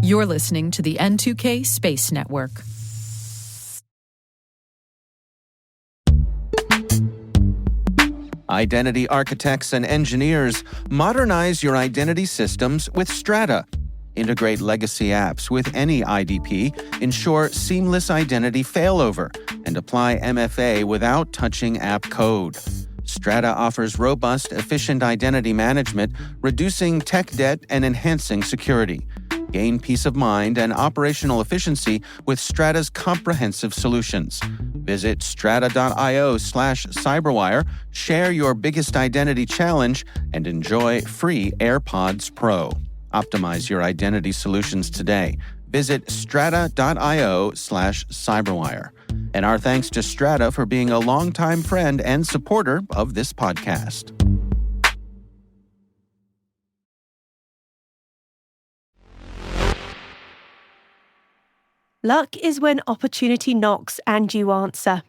You're listening to the N2K Space Network. Identity architects and engineers, modernize your identity systems with Strata. Integrate legacy apps with any IDP, ensure seamless identity failover, and apply MFA without touching app code. Strata offers robust, efficient identity management, reducing tech debt and enhancing security. Gain peace of mind and operational efficiency with Strata's comprehensive solutions. Visit strata.io/cyberwire, share your biggest identity challenge, and enjoy free AirPods Pro. Optimize your identity solutions today. Visit strata.io/cyberwire. And our thanks to Strata for being a longtime friend and supporter of this podcast. Luck is when opportunity knocks and you answer.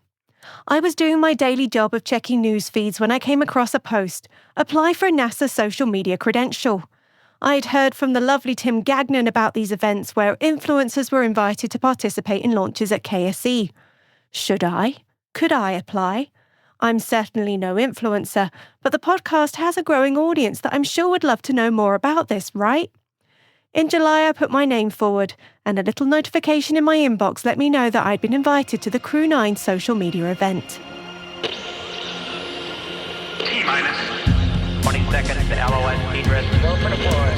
I was doing my daily job of checking news feeds when I came across a post, apply for a NASA social media credential. I had heard from the lovely Tim Gagnon about these events where influencers were invited to participate in launches at KSE. Should I? Could I apply? I'm certainly no influencer, but the podcast has a growing audience that I'm sure would love to know more about this, right? In July, I put my name forward, and a little notification in my inbox let me know that I'd been invited to the Crew 9 social media event. T-minus 20 seconds to LOS speed rest. Go for deploy.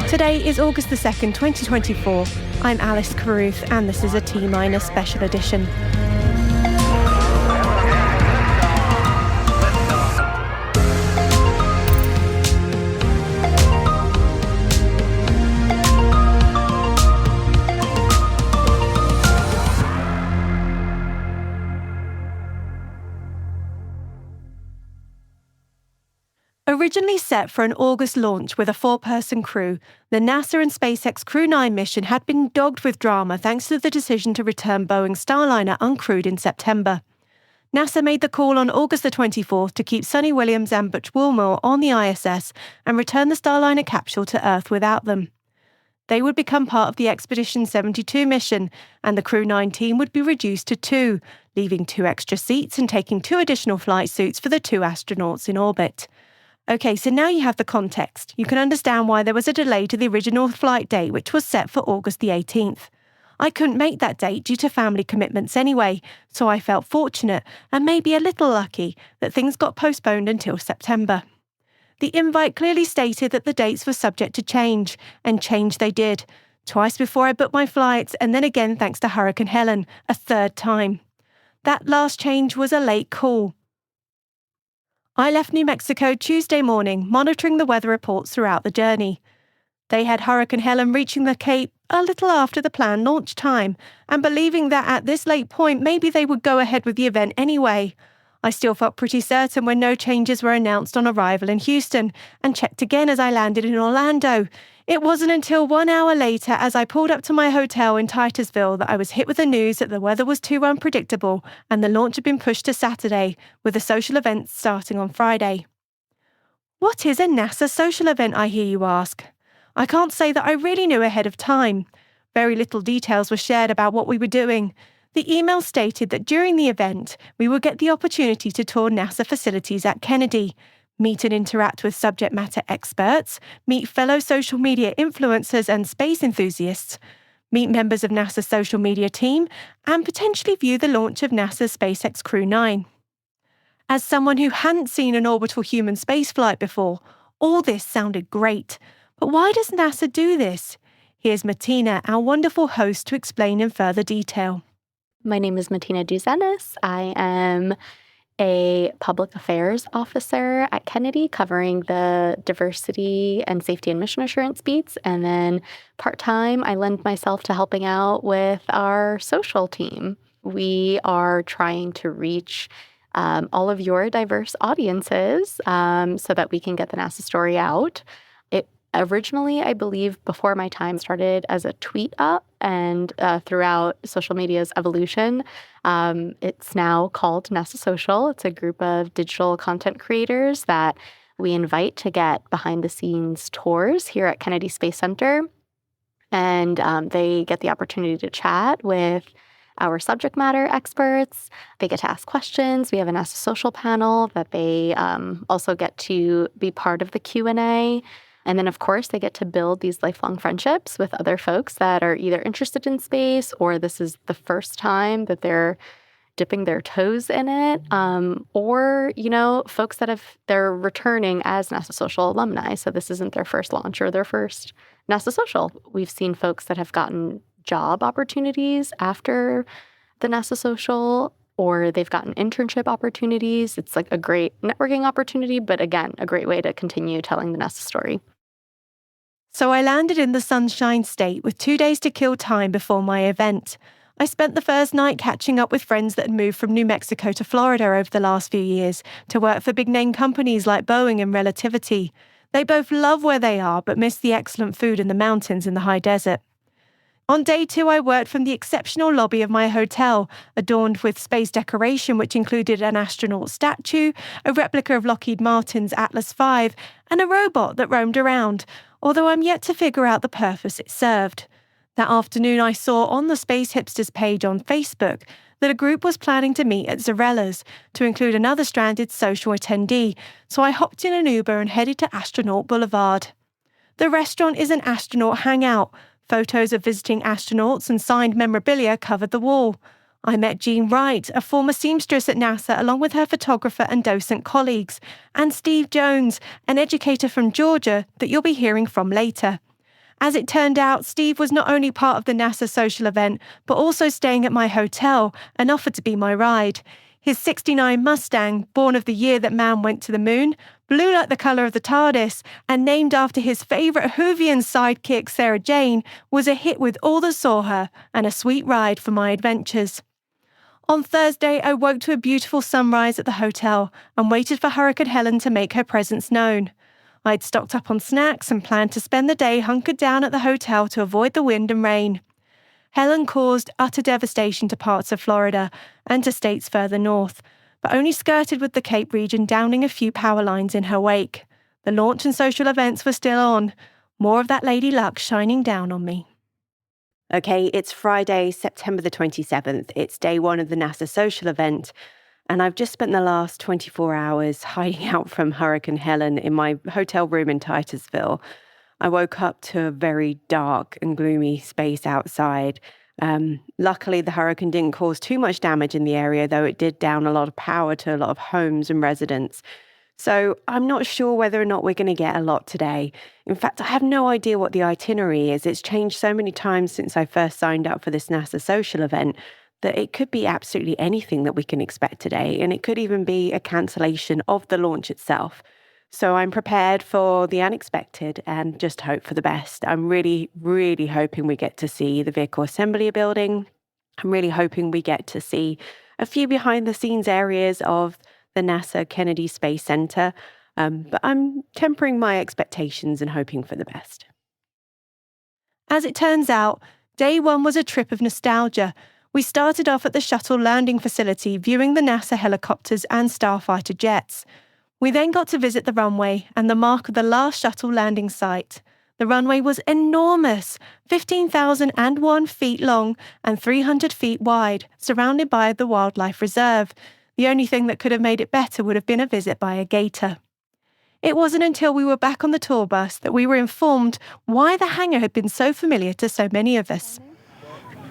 Today is August the 2nd, 2024. I'm Alice Carruth, and this is a T-minus special edition. Originally set for an August launch with a 4-person crew, the NASA and SpaceX Crew 9 mission had been dogged with drama thanks to the decision to return Boeing's Starliner uncrewed in September. NASA made the call on August the 24th to keep Sonny Williams and Butch Wilmore on the ISS and return the Starliner capsule to Earth without them. They would become part of the Expedition 72 mission, and the Crew 9 team would be reduced to 2, leaving 2 extra seats and taking 2 additional flight suits for the 2 astronauts in orbit. Okay, so now you have the context. You can understand why there was a delay to the original flight date, which was set for August the 18th. I couldn't make that date due to family commitments anyway, so I felt fortunate and maybe a little lucky that things got postponed until September. The invite clearly stated that the dates were subject to change, and change they did. Twice before I booked my flights, and then again thanks to Hurricane Helen, a 3rd time. That last change was a late call. I left New Mexico Tuesday morning, monitoring the weather reports throughout the journey. They had Hurricane Helen reaching the Cape a little after the planned launch time, and believing that at this late point maybe they would go ahead with the event anyway. I still felt pretty certain when no changes were announced on arrival in Houston, and checked again as I landed in Orlando. It wasn't until 1 hour later, as I pulled up to my hotel in Titusville, that I was hit with the news that the weather was too unpredictable and the launch had been pushed to Saturday, with the social event starting on Friday. What is a NASA social event, I hear you ask? I can't say that I really knew ahead of time. Very little details were shared about what we were doing. The email stated that during the event, we would get the opportunity to tour NASA facilities at Kennedy, meet and interact with subject matter experts, meet fellow social media influencers and space enthusiasts, meet members of NASA's social media team, and potentially view the launch of NASA's SpaceX Crew 9. As someone who hadn't seen an orbital human spaceflight before, all this sounded great. But why does NASA do this? Here's Martina, our wonderful host, to explain in further detail. My name is Martina Duzenis. I am a public affairs officer at Kennedy, covering the diversity and safety and mission assurance beats. And then part-time, I lend myself to helping out with our social team. We are trying to reach all of your diverse audiences so that we can get the NASA story out. Originally, I believe before my time, started as a tweet up, and throughout social media's evolution, it's now called NASA Social. It's a group of digital content creators that we invite to get behind-the-scenes tours here at Kennedy Space Center. And they get the opportunity to chat with our subject matter experts. They get to ask questions. We have a NASA social panel that they also get to be part of the Q&A. And then, of course, they get to build these lifelong friendships with other folks that are either interested in space or this is the first time that they're dipping their toes in it, or, folks that they're returning as NASA Social alumni. So this isn't their first launch or their first NASA Social. We've seen folks that have gotten job opportunities after the NASA Social, or they've gotten internship opportunities. It's like a great networking opportunity, but again, a great way to continue telling the NASA story. So I landed in the Sunshine State with 2 days to kill time before my event. I spent the first night catching up with friends that had moved from New Mexico to Florida over the last few years to work for big-name companies like Boeing and Relativity. They both love where they are, but miss the excellent food in the mountains in the high desert. On day 2, I worked from the exceptional lobby of my hotel, adorned with space decoration which included an astronaut statue, a replica of Lockheed Martin's Atlas V, and a robot that roamed around, although I'm yet to figure out the purpose it served. That afternoon, I saw on the Space Hipsters page on Facebook that a group was planning to meet at Zarella's to include another stranded social attendee, so I hopped in an Uber and headed to Astronaut Boulevard. The restaurant is an astronaut hangout. Photos of visiting astronauts and signed memorabilia covered the wall. I met Jean Wright, a former seamstress at NASA, along with her photographer and docent colleagues, and Steve Jones, an educator from Georgia that you'll be hearing from later. As it turned out, Steve was not only part of the NASA social event, but also staying at my hotel and offered to be my ride. His '69 Mustang, born of the year that man went to the moon, blue like the colour of the TARDIS, and named after his favourite Whovian sidekick Sarah Jane, was a hit with all that saw her and a sweet ride for my adventures. On Thursday, I woke to a beautiful sunrise at the hotel and waited for Hurricane Helen to make her presence known. I'd stocked up on snacks and planned to spend the day hunkered down at the hotel to avoid the wind and rain. Helen caused utter devastation to parts of Florida and to states further north, but only skirted with the Cape region, downing a few power lines in her wake. The launch and social events were still on. More of that lady luck shining down on me. Okay, it's Friday, September the 27th. It's day 1 of the NASA social event. And I've just spent the last 24 hours hiding out from Hurricane Helen in my hotel room in Titusville. I woke up to a very dark and gloomy space outside. Luckily, the hurricane didn't cause too much damage in the area, though it did down a lot of power to a lot of homes and residents. So I'm not sure whether or not we're going to get a lot today. In fact, I have no idea what the itinerary is. It's changed so many times since I first signed up for this NASA social event that it could be absolutely anything that we can expect today, and it could even be a cancellation of the launch itself. So I'm prepared for the unexpected and just hope for the best. I'm really, really hoping we get to see the vehicle assembly building. I'm really hoping we get to see a few behind-the-scenes areas of the NASA Kennedy Space Center, but I'm tempering my expectations and hoping for the best. As it turns out, day 1 was a trip of nostalgia. We started off at the shuttle landing facility, viewing the NASA helicopters and starfighter jets. We then got to visit the runway and the mark of the last shuttle landing site. The runway was enormous, 15,001 feet long and 300 feet wide, surrounded by the wildlife reserve. The only thing that could have made it better would have been a visit by a gator. It wasn't until we were back on the tour bus that we were informed why the hangar had been so familiar to so many of us.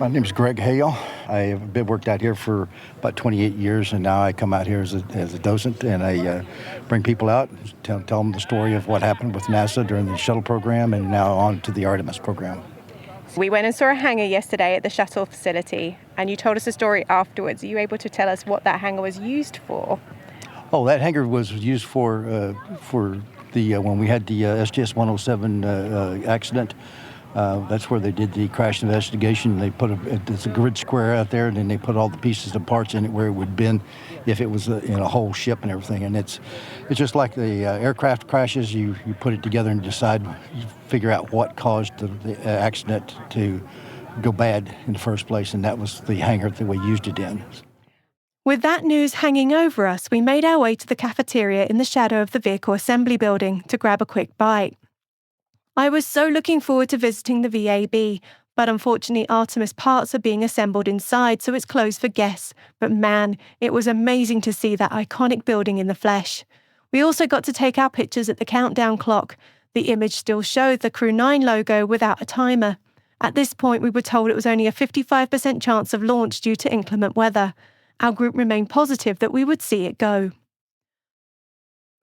My name is Greg Hale. I have been worked out here for about 28 years, and now I come out here as a docent, and I bring people out, tell them the story of what happened with NASA during the shuttle program and now on to the Artemis program. We went and saw a hangar yesterday at the shuttle facility, and you told us a story afterwards. Are you able to tell us what that hangar was used for? Oh, that hangar was used for the when we had the STS-107 accident. That's where they did the crash investigation. They put it's a grid square out there, and then they put all the pieces and parts in it where it would bend if it was in a whole ship and everything. And it's just like the aircraft crashes. You put it together and you figure out what caused the accident to go bad in the first place, and that was the hangar that we used it in. With that news hanging over us, we made our way to the cafeteria in the shadow of the vehicle assembly building to grab a quick bite. I was so looking forward to visiting the VAB, but unfortunately Artemis parts are being assembled inside, so it's closed for guests. But man, it was amazing to see that iconic building in the flesh. We also got to take our pictures at the countdown clock. The image still showed the Crew 9 logo without a timer. At this point, we were told it was only a 55% chance of launch due to inclement weather. Our group remained positive that we would see it go.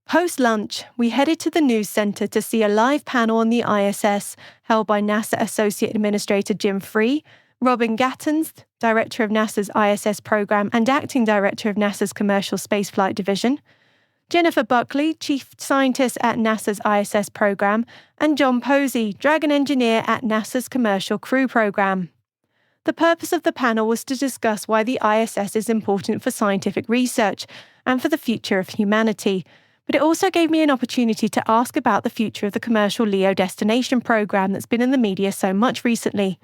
Post-lunch, we headed to the news center to see a live panel on the ISS held by NASA Associate Administrator Jim Free, Robin Gattens, Director of NASA's ISS program and Acting Director of NASA's Commercial Spaceflight Division, Jennifer Buckley, Chief Scientist at NASA's ISS program, and John Posey, Dragon Engineer at NASA's Commercial Crew program. The purpose of the panel was to discuss why the ISS is important for scientific research and for the future of humanity, but it also gave me an opportunity to ask about the future of the commercial LEO destination program that's been in the media so much recently.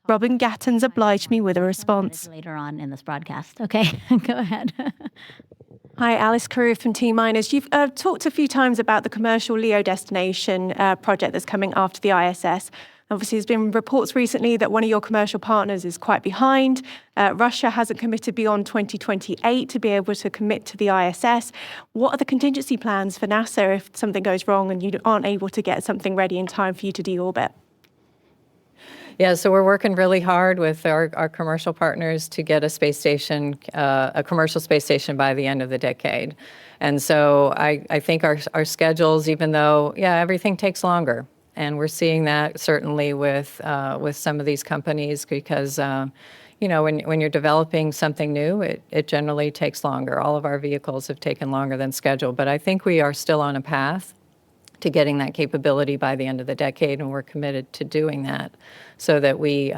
Robin Gattens obliged me with a response. Later on in this broadcast. Okay, go ahead. Hi, Alice Carew from T-Minus. You've talked a few times about the commercial LEO destination project that's coming after the ISS. Obviously, there's been reports recently that one of your commercial partners is quite behind. Russia hasn't committed beyond 2028 to be able to commit to the ISS. What are the contingency plans for NASA if something goes wrong and you aren't able to get something ready in time for you to deorbit? Yeah, so we're working really hard with our commercial partners to get a space station, a commercial space station by the end of the decade. And so I think our schedules, even though, everything takes longer. And we're seeing that certainly with some of these companies because, when you're developing something new, it generally takes longer. All of our vehicles have taken longer than scheduled, but I think we are still on a path to getting that capability by the end of the decade, and we're committed to doing that so that we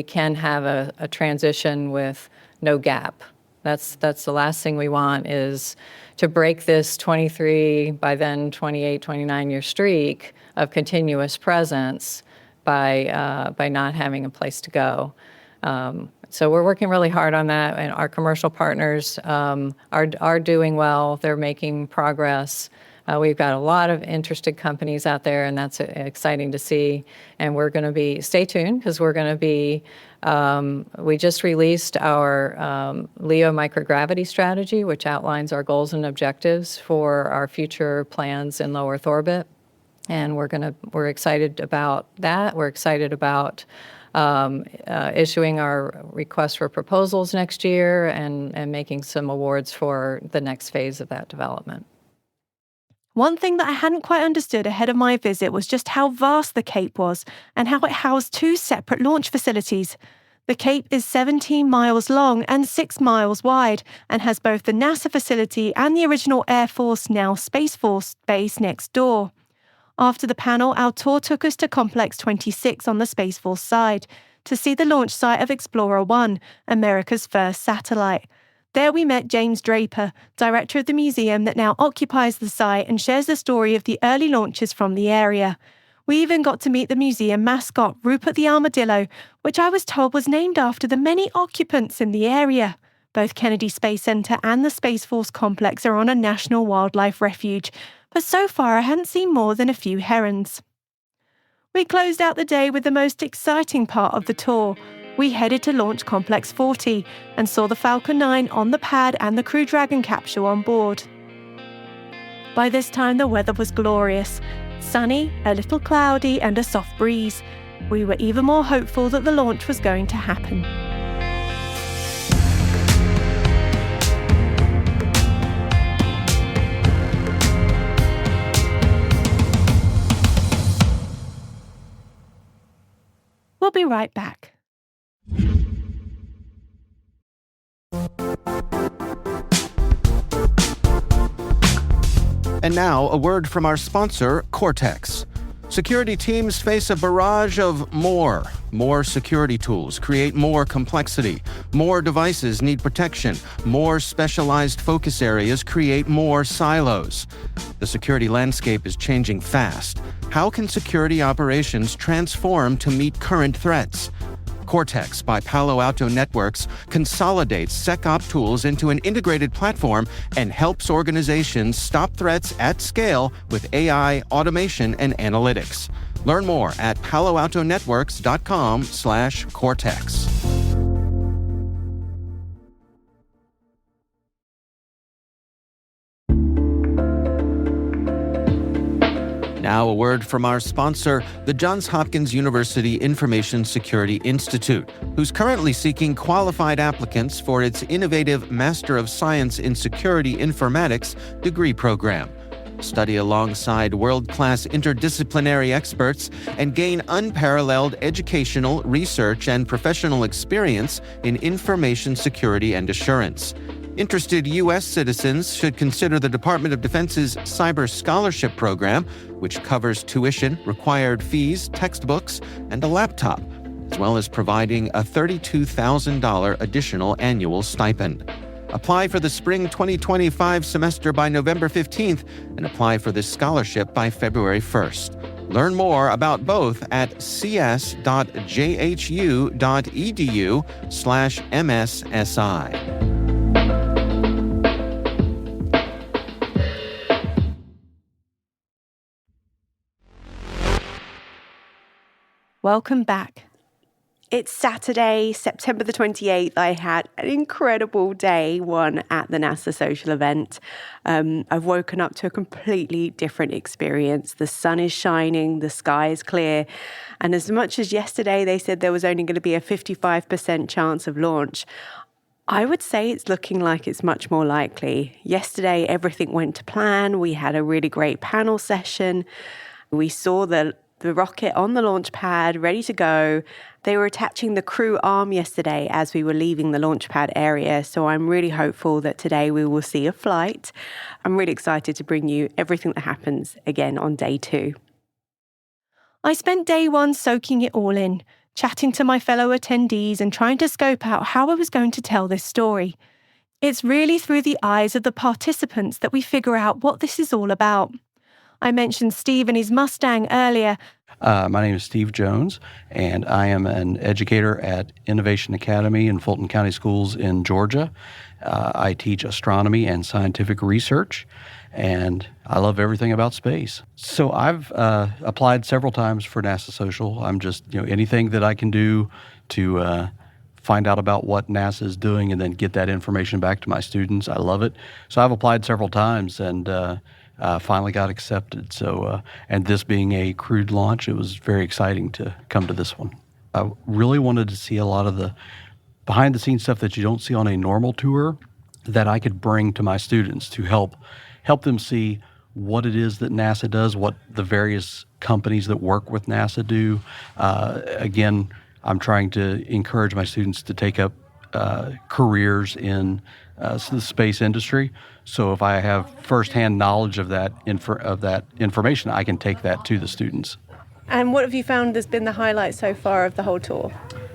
can have a transition with no gap. That's the last thing we want is to break this 23, by then 28, 29-year streak of continuous presence by not having a place to go. So we're working really hard on that, and our commercial partners are doing well. They're making progress. We've got a lot of interested companies out there, and that's exciting to see. And we're going to be, stay tuned, because we're going to be, we just released our LEO microgravity strategy, which outlines our goals and objectives for our future plans in low Earth orbit. And we're excited about that. We're excited about issuing our request for proposals next year and making some awards for the next phase of that development. One thing that I hadn't quite understood ahead of my visit was just how vast the Cape was and how it housed two separate launch facilities. The Cape is 17 miles long and 6 miles wide and has both the NASA facility and the original Air Force, now Space Force, base next door. After the panel, our tour took us to Complex 26 on the Space Force side to see the launch site of Explorer 1, America's first satellite. There we met James Draper, director of the museum that now occupies the site and shares the story of the early launches from the area. We even got to meet the museum mascot, Rupert the Armadillo, which I was told was named after the many occupants in the area. Both Kennedy Space Center and the Space Force complex are on a national wildlife refuge, but so far I hadn't seen more than a few herons. We closed out the day with the most exciting part of the tour. We headed to Launch Complex 40 and saw the Falcon 9 on the pad and the Crew Dragon capsule on board. By this time the weather was glorious. Sunny, a little cloudy and a soft breeze. We were even more hopeful that the launch was going to happen. We'll be right back. And now, a word from our sponsor, Cortex. Security teams face a barrage of more security tools create more complexity. More devices need protection. More specialized focus areas create more silos. The security landscape is changing fast. How can security operations transform to meet current threats? Cortex by Palo Alto Networks consolidates SecOps tools into an integrated platform and helps organizations stop threats at scale with AI, automation, and analytics. Learn more at paloaltonetworks.com/Cortex. Now a word from our sponsor, the Johns Hopkins University Information Security Institute, who's currently seeking qualified applicants for its innovative Master of Science in Security Informatics degree program. Study alongside world-class interdisciplinary experts and gain unparalleled educational, research, and professional experience in information security and assurance. Interested U.S. citizens should consider the Department of Defense's Cyber Scholarship Program, which covers tuition, required fees, textbooks, and a laptop, as well as providing a $32,000 additional annual stipend. Apply for the spring 2025 semester by November 15th and apply for this scholarship by February 1st. Learn more about both at cs.jhu.edu/MSSI. Welcome back. It's Saturday, September the 28th. I had an incredible day one at the NASA social event. I've woken up to a completely different experience. The sun is shining, the sky is clear. And as much as yesterday they said there was only going to be a 55% chance of launch, I would say it's looking like it's much more likely. Yesterday, everything went to plan. We had a really great panel session. We saw the rocket on the launch pad, ready to go. They were attaching the crew arm yesterday as we were leaving the launch pad area, so I'm really hopeful that today we will see a flight. I'm really excited to bring you everything that happens again on day 2. I spent day 1 soaking it all in, chatting to my fellow attendees and trying to scope out how I was going to tell this story. It's really through the eyes of the participants that we figure out what this is all about. I mentioned Steve and his Mustang earlier. My name is Steve Jones, and I am an educator at Innovation Academy in Fulton County Schools in Georgia. I teach astronomy and scientific research, and I love everything about space. So I've applied several times for NASA Social. I'm just, anything that I can do to find out about what NASA is doing and then get that information back to my students. I love it. So I've applied several times and finally got accepted. So, and this being a crewed launch, it was very exciting to come to this one. I really wanted to see a lot of the behind-the-scenes stuff that you don't see on a normal tour that I could bring to my students to help them see what it is that NASA does, what the various companies that work with NASA do. Again, I'm trying to encourage my students to take up careers in the space industry. So if I have firsthand knowledge of that information, I can take that to the students. And what have you found has been the highlight so far of the whole tour?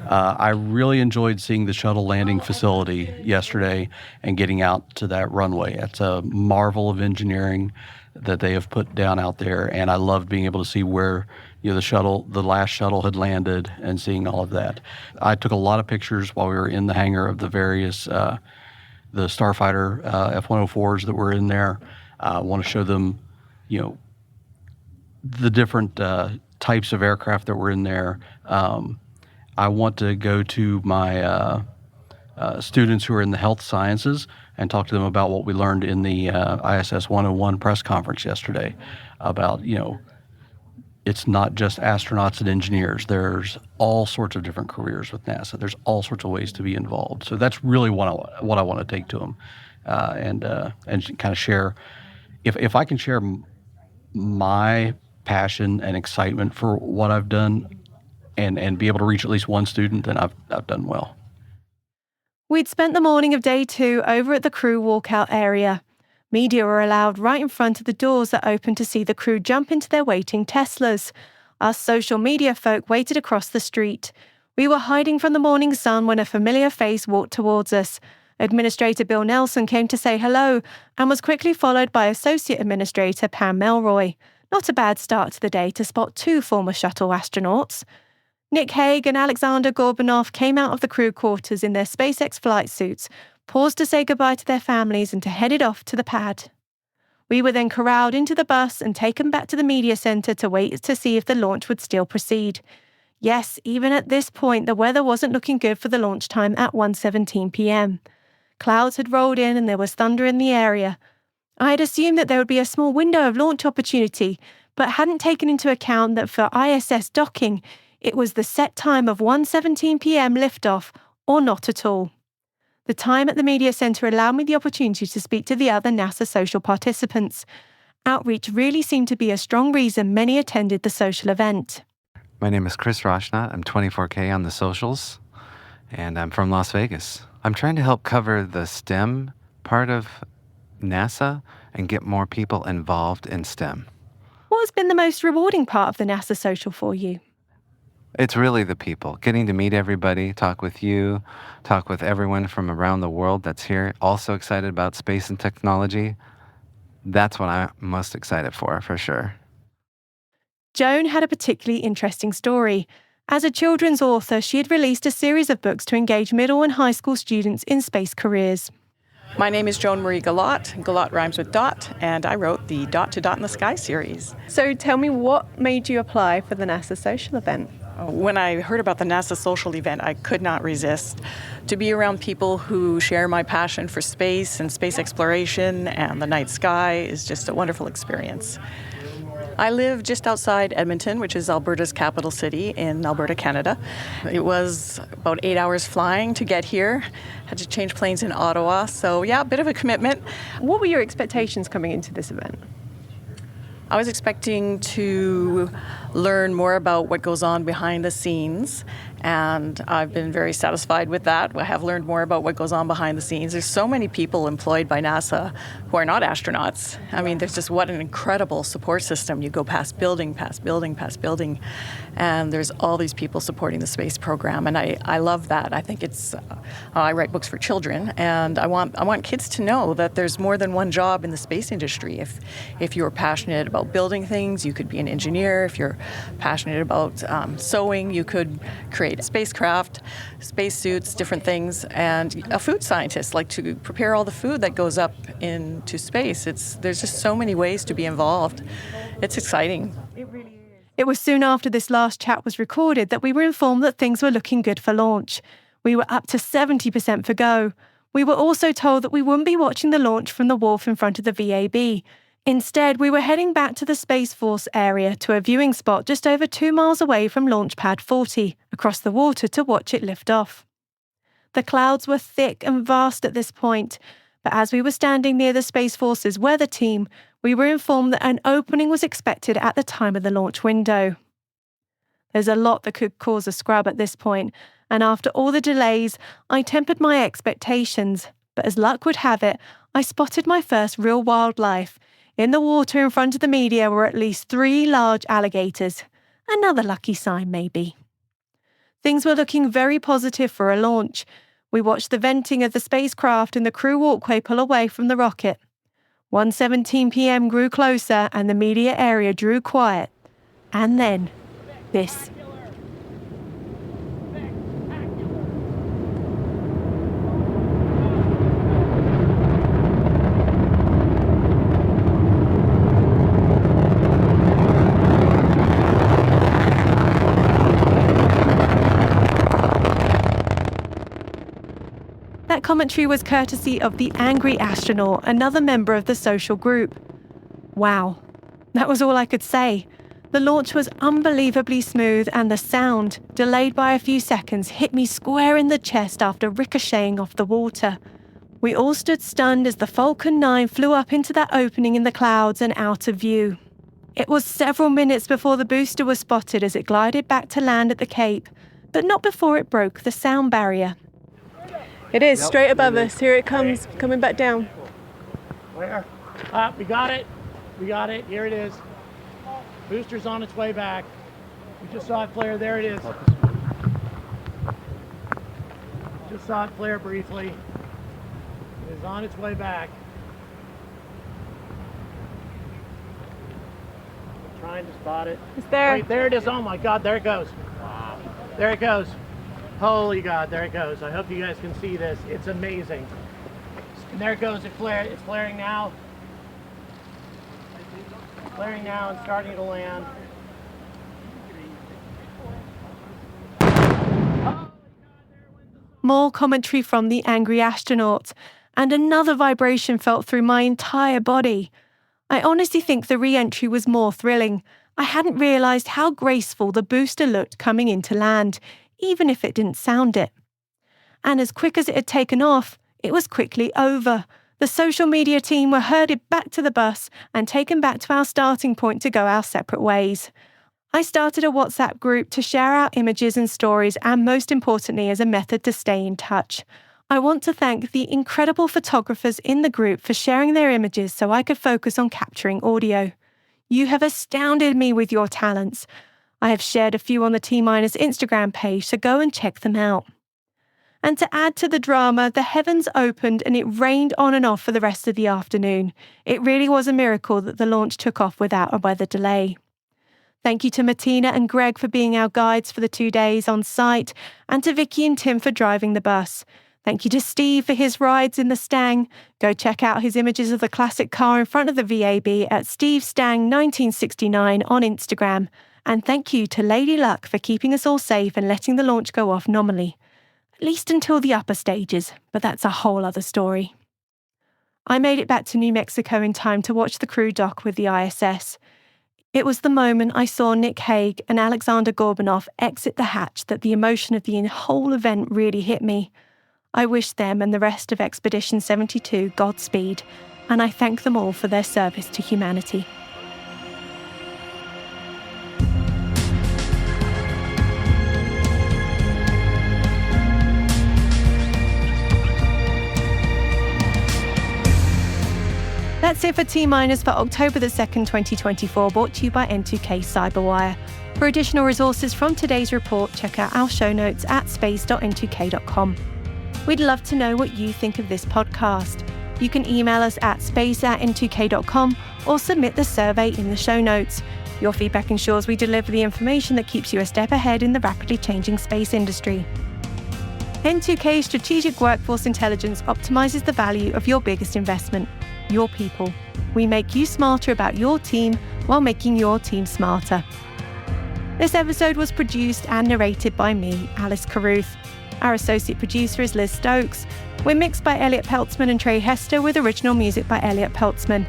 I really enjoyed seeing the shuttle landing facility yesterday and getting out to that runway. It's a marvel of engineering that they have put down out there, and I loved being able to see where the last shuttle had landed and seeing all of that. I took a lot of pictures while we were in the hangar of the various the Starfighter F-104s that were in there. I want to show them, the different types of aircraft that were in there. I want to go to my students who are in the health sciences and talk to them about what we learned in the ISS 101 press conference yesterday about, it's not just astronauts and engineers. There's all sorts of different careers with NASA. There's all sorts of ways to be involved. So that's really what I want to take to them, and kind of share. If I can share my passion and excitement for what I've done, and be able to reach at least one student, then I've done well. We'd spent the morning of day 2 over at the crew walkout area. Media were allowed right in front of the doors that opened to see the crew jump into their waiting Teslas. Us social media folk waited across the street. We were hiding from the morning sun when a familiar face walked towards us. Administrator Bill Nelson came to say hello and was quickly followed by Associate Administrator Pam Melroy. Not a bad start to the day to spot 2 former shuttle astronauts. Nick Hague and Alexander Gorbanov came out of the crew quarters in their SpaceX flight suits, paused to say goodbye to their families and to headed off to the pad. We were then corralled into the bus and taken back to the media center to wait to see if the launch would still proceed. Yes, even at this point, the weather wasn't looking good for the launch time at 1:17 p.m. Clouds had rolled in and there was thunder in the area. I had assumed that there would be a small window of launch opportunity, but hadn't taken into account that for ISS docking, it was the set time of 1:17 p.m. liftoff, or not at all. The time at the media center allowed me the opportunity to speak to the other NASA social participants. Outreach really seemed to be a strong reason many attended the social event. My name is Chris Roshnot. I'm 24K on the socials, and I'm from Las Vegas. I'm trying to help cover the STEM part of NASA and get more people involved in STEM. What has been the most rewarding part of the NASA social for you? It's really the people, getting to meet everybody, talk with you, talk with everyone from around the world that's here, also excited about space and technology. That's what I'm most excited for sure. Joan had a particularly interesting story. As a children's author, she had released a series of books to engage middle and high school students in space careers. My name is Joan Marie Galot. Galot rhymes with dot, and I wrote the Dot to Dot in the Sky series. So tell me, what made you apply for the NASA social event? When I heard about the NASA social event, I could not resist. To be around people who share my passion for space and space exploration and the night sky is just a wonderful experience. I live just outside Edmonton, which is Alberta's capital city in Alberta, Canada. It was about 8 hours flying to get here. Had to change planes in Ottawa, so yeah, a bit of a commitment. What were your expectations coming into this event? I was expecting to learn more about what goes on behind the scenes, and I've been very satisfied with that. I have learned more about what goes on behind the scenes. There's so many people employed by NASA who are not astronauts. I mean, there's just what an incredible support system. You go past building, and there's all these people supporting the space program, and I love that. I think it's, I write books for children, and I want kids to know that there's more than one job in the space industry. If you're passionate about building things, you could be an engineer. If you're passionate about sewing, you could create spacecraft, spacesuits, different things, and a food scientist, like to prepare all the food that goes up into space. There's just so many ways to be involved. It's exciting. It really is. It was soon after this last chat was recorded that we were informed that things were looking good for launch. We were up to 70% for go. We were also told that we wouldn't be watching the launch from the wharf in front of the VAB. Instead, we were heading back to the Space Force area to a viewing spot just over 2 miles away from Launch Pad 40, across the water to watch it lift off. The clouds were thick and vast at this point, but as we were standing near the Space Force's weather team, we were informed that an opening was expected at the time of the launch window. There's a lot that could cause a scrub at this point, and after all the delays, I tempered my expectations, but as luck would have it, I spotted my first real wildlife. In the water in front of the media were at least 3 large alligators. Another lucky sign, maybe. Things were looking very positive for a launch. We watched the venting of the spacecraft and the crew walkway pull away from the rocket. 1:17 p.m. grew closer and the media area drew quiet. And then, this. That commentary was courtesy of the Angry Astronaut, another member of the social group. Wow, that was all I could say. The launch was unbelievably smooth and the sound, delayed by a few seconds, hit me square in the chest after ricocheting off the water. We all stood stunned as the Falcon 9 flew up into that opening in the clouds and out of view. It was several minutes before the booster was spotted as it glided back to land at the Cape, but not before it broke the sound barrier. It is, straight above us. Here it comes, coming back down. Where? We got it. We got it. Here it is. Booster's on its way back. We just saw it flare. There it is. Just saw it flare briefly. It is on its way back. I'm trying to spot it. It's there. Wait, there it is. Oh my God, there it goes. Wow. There it goes. Holy God, there it goes. I hope you guys can see this. It's amazing. And there it goes. It's flaring now. Flaring now and starting to land. More commentary from the angry astronaut, and another vibration felt through my entire body. I honestly think the re-entry was more thrilling. I hadn't realised how graceful the booster looked coming into land, even if it didn't sound it. And as quick as it had taken off, it was quickly over. The social media team were herded back to the bus and taken back to our starting point to go our separate ways. I started a WhatsApp group to share our images and stories, and most importantly, as a method to stay in touch. I want to thank the incredible photographers in the group for sharing their images so I could focus on capturing audio. You have astounded me with your talents. I have shared a few on the T-Minus Instagram page, so go and check them out. And to add to the drama, the heavens opened and it rained on and off for the rest of the afternoon. It really was a miracle that the launch took off without a weather delay. Thank you to Martina and Greg for being our guides for the 2 days on site, and to Vicky and Tim for driving the bus. Thank you to Steve for his rides in the Stang. Go check out his images of the classic car in front of the VAB at Steve Stang 1969 on Instagram. And thank you to Lady Luck for keeping us all safe and letting the launch go off nominally. At least until the upper stages, but that's a whole other story. I made it back to New Mexico in time to watch the crew dock with the ISS. It was the moment I saw Nick Hague and Alexander Gorbanov exit the hatch that the emotion of the whole event really hit me. I wish them and the rest of Expedition 72 Godspeed, and I thank them all for their service to humanity. That's it for T-Minus for October the 2nd, 2024, brought to you by N2K Cyberwire. For additional resources from today's report, check out our show notes at space.n2k.com. We'd love to know what you think of this podcast. You can email us at space@n2k.com or submit the survey in the show notes. Your feedback ensures we deliver the information that keeps you a step ahead in the rapidly changing space industry. N2K Strategic Workforce Intelligence optimizes the value of your biggest investment, your people. We make you smarter about your team while making your team smarter. This episode was produced and narrated by me, Alice Carruth. Our associate producer is Liz Stokes. We're mixed by Elliot Peltzman and Trey Hester with original music by Elliot Peltzman.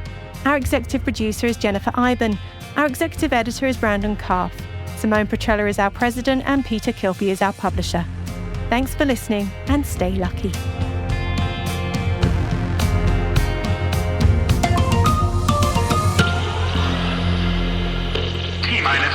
Our executive producer is Jennifer Iben. Our executive editor is Brandon Karff. Simone Petrella is our president and Peter Kilpie is our publisher. Thanks for listening and stay lucky. T-Minus.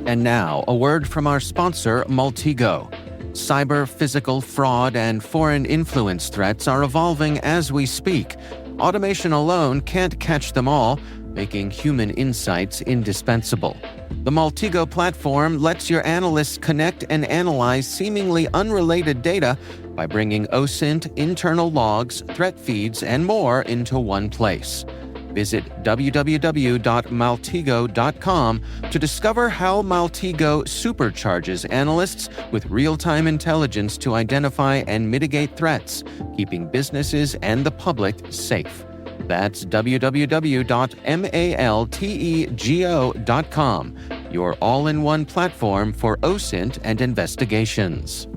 And now, a word from our sponsor, Maltego. Cyber, physical, fraud, and foreign influence threats are evolving as we speak. Automation alone can't catch them all, making human insights indispensable. The Maltego platform lets your analysts connect and analyze seemingly unrelated data by bringing OSINT, internal logs, threat feeds, and more into one place. Visit www.maltego.com to discover how Maltego supercharges analysts with real-time intelligence to identify and mitigate threats, keeping businesses and the public safe. That's www.maltego.com, your all-in-one platform for OSINT and investigations.